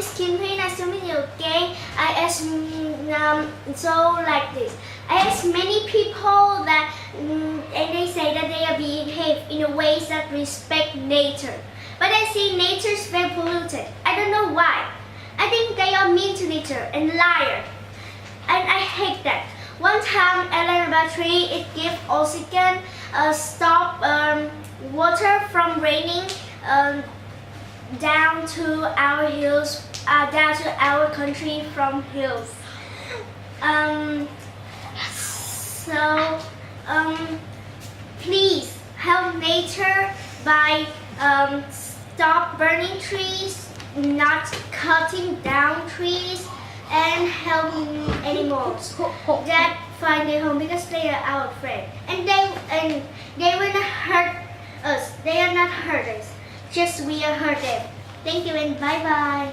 is Kinhui. Nice to meet you. Okay, I ask so like this. I ask many people that and they say that they are behave in a ways that respect nature. But I see nature is very polluted. I don't know why. I think they are mean to nature and liar. And I hate that. One time I learned about tree. It gives oxygen, stop water from raining down to our hills, down to our country from hills. So please help nature by stop burning trees, not cutting down trees, and help animals that find their home because they are our friend. And they will not hurt us. They are not hurt us. Just we are hurt them. Thank you and bye bye.